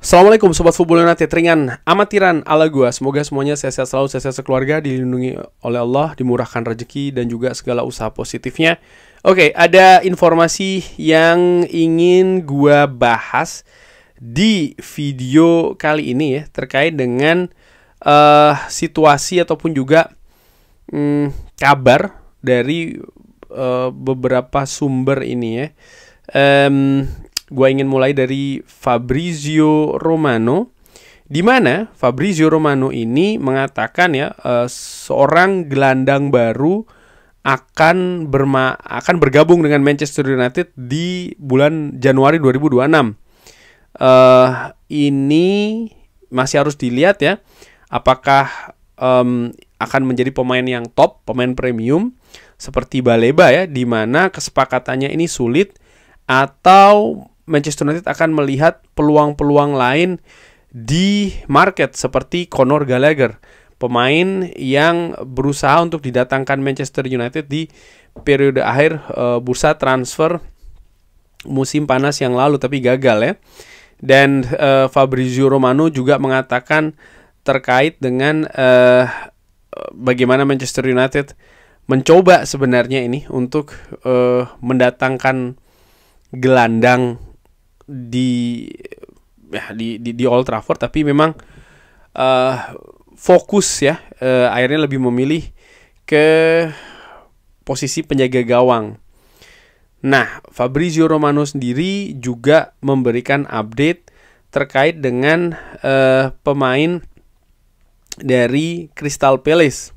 Assalamualaikum Sobat Football United, ringan amatiran ala gua. Semoga semuanya sehat-sehat selalu, sehat-sehat sekeluarga, dilindungi oleh Allah, dimurahkan rezeki dan juga segala usaha positifnya. Oke, ada informasi yang ingin gua bahas di video kali ini ya, terkait dengan situasi ataupun juga kabar dari beberapa sumber ini ya. Gua ingin mulai dari Fabrizio Romano, di mana Fabrizio Romano ini mengatakan ya, seorang gelandang baru akan bergabung dengan Manchester United di bulan Januari 2026. Ini masih harus dilihat ya, apakah akan menjadi pemain yang top, pemain premium seperti Baleba ya, di mana kesepakatannya ini sulit, atau Manchester United akan melihat peluang-peluang lain di market seperti Conor Gallagher, pemain yang berusaha untuk didatangkan Manchester United di periode akhir bursa transfer musim panas yang lalu, tapi gagal ya. Dan Fabrizio Romano juga mengatakan terkait dengan bagaimana Manchester United mencoba sebenarnya ini untuk mendatangkan gelandang di Old Trafford, tapi memang fokus ya, akhirnya lebih memilih ke posisi penjaga gawang. Nah, Fabrizio Romano sendiri juga memberikan update terkait dengan pemain dari Crystal Palace,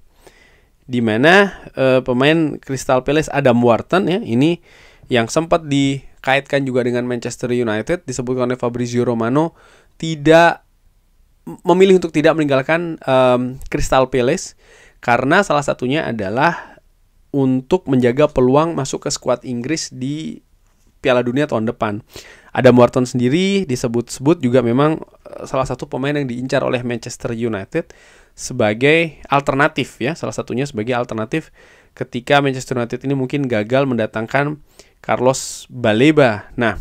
di mana pemain Crystal Palace Adam Wharton ya, ini yang sempat dikaitkan juga dengan Manchester United, disebutkan oleh Fabrizio Romano memilih untuk tidak meninggalkan Crystal Palace karena salah satunya adalah untuk menjaga peluang masuk ke skuad Inggris di Piala Dunia tahun depan. Adam Wharton sendiri disebut-sebut juga memang salah satu pemain yang diincar oleh Manchester United sebagai alternatif ya, salah satunya sebagai alternatif ketika Manchester United ini mungkin gagal mendatangkan Carlos Baleba. Nah,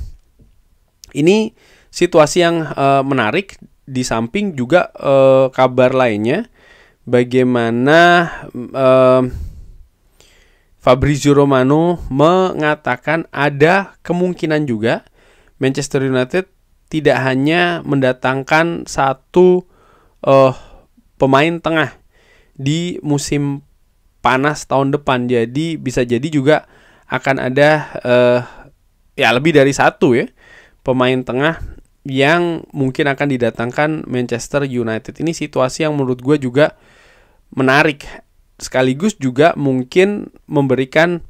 ini situasi yang menarik. Di samping juga kabar lainnya, bagaimana Fabrizio Romano mengatakan ada kemungkinan juga Manchester United tidak hanya mendatangkan satu pemain tengah di musim panas tahun depan. Jadi bisa jadi juga akan ada ya lebih dari satu ya pemain tengah yang mungkin akan didatangkan Manchester United. Ini situasi yang menurut gue juga menarik, sekaligus juga mungkin memberikan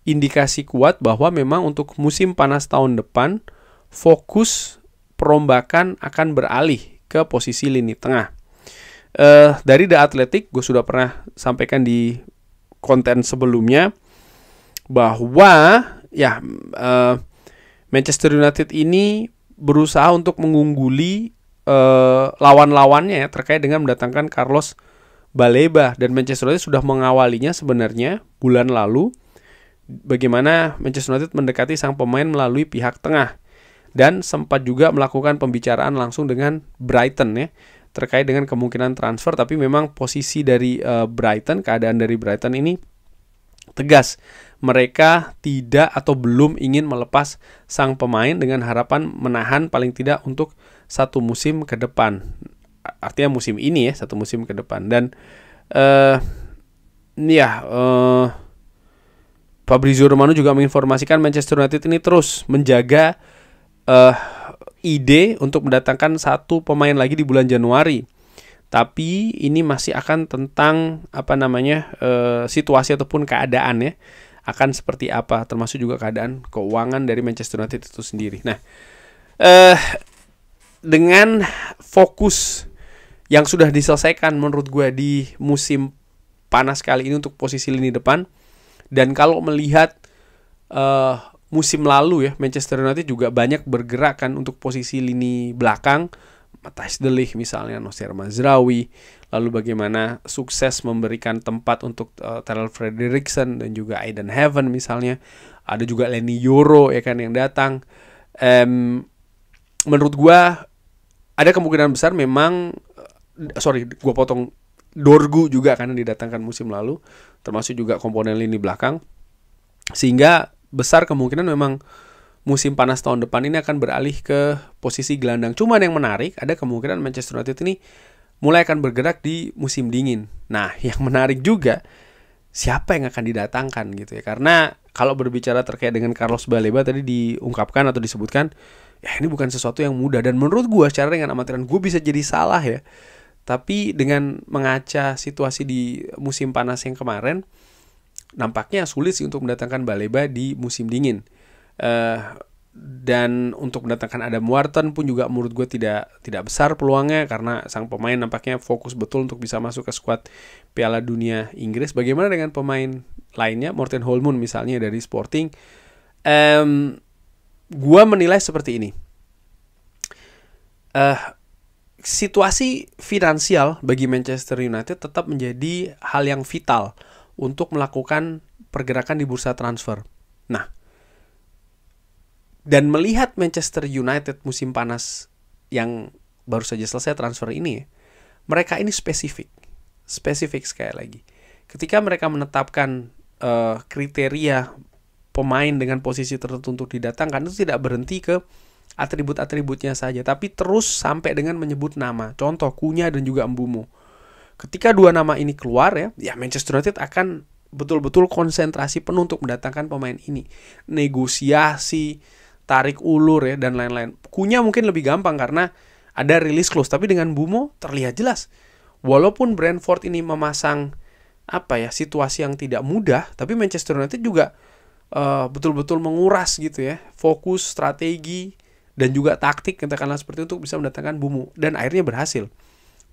indikasi kuat bahwa memang untuk musim panas tahun depan fokus perombakan akan beralih ke posisi lini tengah. Dari The Athletic gue sudah pernah sampaikan di konten sebelumnya bahwa ya Manchester United ini berusaha untuk mengungguli lawan-lawannya ya, terkait dengan mendatangkan Carlos Baleba, dan Manchester United sudah mengawalinya sebenarnya bulan lalu, bagaimana Manchester United mendekati sang pemain melalui pihak tengah dan sempat juga melakukan pembicaraan langsung dengan Brighton ya terkait dengan kemungkinan transfer, tapi memang posisi dari Brighton, keadaan dari Brighton ini tegas, mereka tidak atau belum ingin melepas sang pemain dengan harapan menahan paling tidak untuk satu musim ke depan. Artinya musim ini ya, satu musim ke depan. Dan Fabrizio Romano juga menginformasikan Manchester United ini terus menjaga ide untuk mendatangkan satu pemain lagi di bulan Januari. Tapi ini masih akan tentang situasi ataupun keadaan ya, akan seperti apa, termasuk juga keadaan keuangan dari Manchester United itu sendiri. Nah, dengan fokus yang sudah diselesaikan menurut gue di musim panas kali ini untuk posisi lini depan, dan kalau melihat musim lalu ya, Manchester United juga banyak bergerak kan untuk posisi lini belakang, Matthijs de Ligt misalnya, Nocer Mazraoui, lalu bagaimana sukses memberikan tempat untuk Tyrell Frederiksen dan juga Aiden Heaven misalnya, ada juga Leny Yoro ya kan yang datang. Menurut gua ada kemungkinan besar memang gue potong, Dorgu juga karena didatangkan musim lalu, termasuk juga komponen lini belakang, sehingga besar kemungkinan memang musim panas tahun depan ini akan beralih ke posisi gelandang. Cuman yang menarik, ada kemungkinan Manchester United ini mulai akan bergerak di musim dingin. Nah, yang menarik juga siapa yang akan didatangkan gitu ya. Karena kalau berbicara terkait dengan Carlos Baleba tadi diungkapkan atau disebutkan, ya ini bukan sesuatu yang mudah. Dan menurut gue secara dengan amatiran gue bisa jadi salah ya. Tapi dengan mengaca situasi di musim panas yang kemarin, nampaknya sulit sih untuk mendatangkan Baleba di musim dingin. Dan untuk mendatangkan Adam Wharton pun juga menurut gue tidak besar peluangnya, karena sang pemain nampaknya fokus betul untuk bisa masuk ke skuad Piala Dunia Inggris. Bagaimana dengan pemain lainnya, Morten Holmund misalnya dari Sporting? Gue menilai seperti ini. Situasi finansial bagi Manchester United tetap menjadi hal yang vital untuk melakukan pergerakan di bursa transfer. Nah, dan melihat Manchester United musim panas yang baru saja selesai transfer ini, mereka ini spesifik sekali lagi. Ketika mereka menetapkan kriteria pemain dengan posisi tertentu untuk didatangkan, itu tidak berhenti ke atribut-atributnya saja, tapi terus sampai dengan menyebut nama. Contoh Cunha dan juga Mbeumo. Ketika dua nama ini keluar ya Manchester United akan betul-betul konsentrasi penuh untuk mendatangkan pemain ini. Negosiasi, tarik ulur ya dan lain-lain. Cunha mungkin lebih gampang karena ada release clause, tapi dengan Mbeumo terlihat jelas. Walaupun Brentford ini memasang situasi yang tidak mudah, tapi Manchester United juga betul-betul menguras gitu ya, fokus, strategi dan juga taktik katakanlah seperti itu untuk bisa mendatangkan Mbeumo, dan akhirnya berhasil.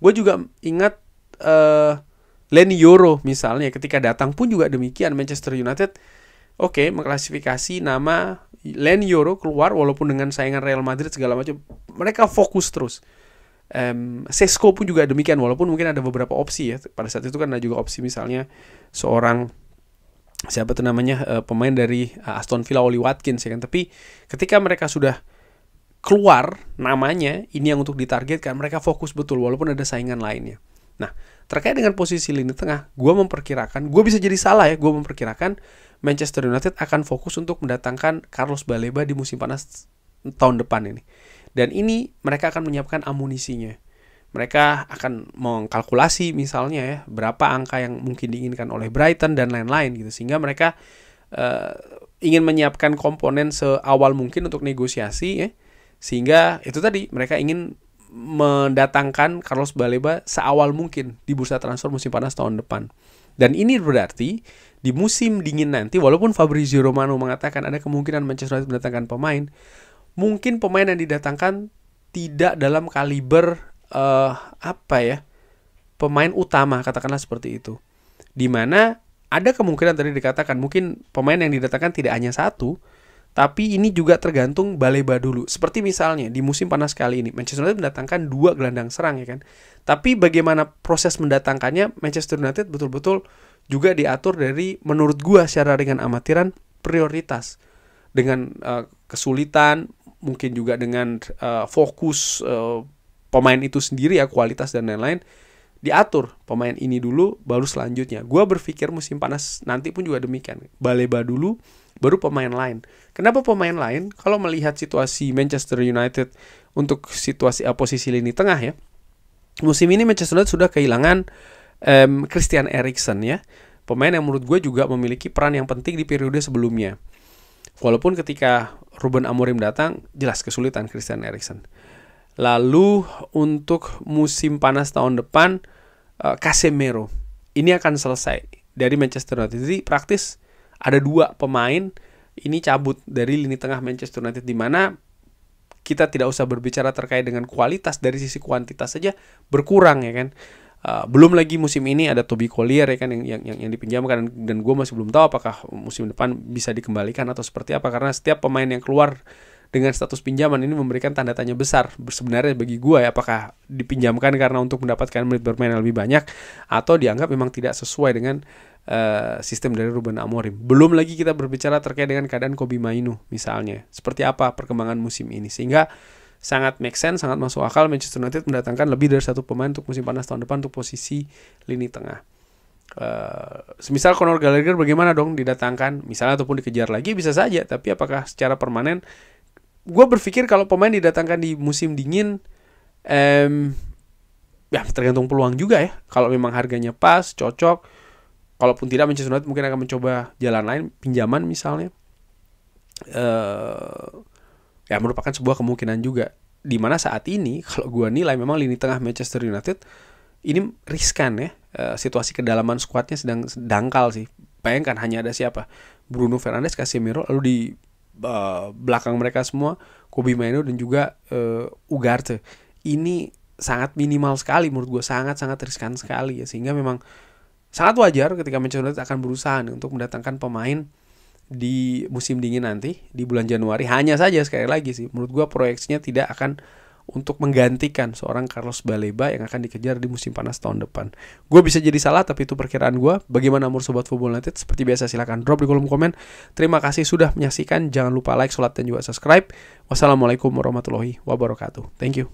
Gue juga ingat Leny Yoro misalnya, ketika datang pun juga demikian. Manchester United mengklasifikasi nama Leny Yoro keluar walaupun dengan saingan Real Madrid segala macam, mereka fokus terus. Sesko pun juga demikian, walaupun mungkin ada beberapa opsi ya. Pada saat itu kan ada juga opsi misalnya seorang pemain dari Aston Villa, Oli Watkins ya kan. Tapi ketika mereka sudah keluar namanya, ini yang untuk ditargetkan, mereka fokus betul walaupun ada saingan lainnya. Nah, terkait dengan posisi lini tengah, gue memperkirakan, gue bisa jadi salah ya, gue memperkirakan Manchester United akan fokus untuk mendatangkan Carlos Baleba di musim panas tahun depan ini. Dan ini mereka akan menyiapkan amunisinya. Mereka akan mengkalkulasi misalnya ya, berapa angka yang mungkin diinginkan oleh Brighton dan lain-lain gitu. Sehingga mereka ingin menyiapkan komponen seawal mungkin untuk negosiasi ya. Sehingga itu tadi, mereka ingin mendatangkan Carlos Baleba seawal mungkin di bursa transfer musim panas tahun depan. Dan ini berarti di musim dingin nanti, walaupun Fabrizio Romano mengatakan ada kemungkinan Manchester United mendatangkan pemain, mungkin pemain yang didatangkan tidak dalam kaliber pemain utama, katakanlah seperti itu. Dimana ada kemungkinan tadi dikatakan mungkin pemain yang didatangkan tidak hanya satu, tapi ini juga tergantung Baleba dulu. Seperti misalnya di musim panas kali ini Manchester United mendatangkan 2 gelandang serang ya kan. Tapi bagaimana proses mendatangkannya, Manchester United betul-betul juga diatur dari, menurut gua secara dengan amatiran, prioritas. Dengan kesulitan, mungkin juga dengan fokus pemain itu sendiri ya, kualitas dan lain-lain, diatur pemain ini dulu baru selanjutnya. Gua berpikir musim panas nanti pun juga demikian. Baleba dulu baru pemain lain. Kenapa pemain lain? Kalau melihat situasi Manchester United untuk situasi posisi lini tengah ya, musim ini Manchester United sudah kehilangan Christian Eriksen ya, pemain yang menurut gue juga memiliki peran yang penting di periode sebelumnya. Walaupun ketika Ruben Amorim datang, jelas kesulitan Christian Eriksen. Lalu untuk musim panas tahun depan, Casemiro ini akan selesai dari Manchester United. Jadi praktis ada 2 pemain ini cabut dari lini tengah Manchester United, di mana kita tidak usah berbicara terkait dengan kualitas, dari sisi kuantitas saja berkurang ya kan. Belum lagi musim ini ada Toby Collier ya kan yang dipinjamkan, dan gue masih belum tahu apakah musim depan bisa dikembalikan atau seperti apa, karena setiap pemain yang keluar dengan status pinjaman ini memberikan tanda tanya besar sebenarnya bagi gue ya, apakah dipinjamkan karena untuk mendapatkan menit bermain yang lebih banyak atau dianggap memang tidak sesuai dengan sistem dari Ruben Amorim. Belum lagi kita berbicara terkait dengan keadaan Kobbie Mainoo misalnya, seperti apa perkembangan musim ini, sehingga sangat make sense, sangat masuk akal Manchester United mendatangkan lebih dari satu pemain untuk musim panas tahun depan untuk posisi lini tengah. Semisal Conor Gallagher bagaimana dong didatangkan misalnya ataupun dikejar lagi bisa saja, tapi apakah secara permanen? Gue berpikir kalau pemain didatangkan di musim dingin, ya tergantung peluang juga ya. Kalau memang harganya pas, cocok. Kalaupun tidak, Manchester United mungkin akan mencoba jalan lain, pinjaman misalnya. Ya merupakan sebuah kemungkinan juga. Dimana saat ini kalau gue nilai memang lini tengah Manchester United ini riskan ya. Situasi kedalaman skuadnya sedang dangkal sih. Bayangkan hanya ada siapa? Bruno Fernandes, Casemiro, lalu di belakang mereka semua Kobbie Mainoo dan juga Ugarte. Ini sangat minimal sekali menurut gue, sangat-sangat riskan sekali ya, sehingga memang sangat wajar ketika Manchester United akan berusaha untuk mendatangkan pemain di musim dingin nanti di bulan Januari. Hanya saja sekali lagi sih menurut gue proyeksinya tidak akan untuk menggantikan seorang Carlos Baleba yang akan dikejar di musim panas tahun depan. Gue bisa jadi salah, tapi itu perkiraan gue. Bagaimana menurut Sobat Football United? Seperti biasa silahkan drop di kolom komen. Terima kasih sudah menyaksikan. Jangan lupa like, share, dan juga subscribe. Wassalamualaikum warahmatullahi wabarakatuh. Thank you.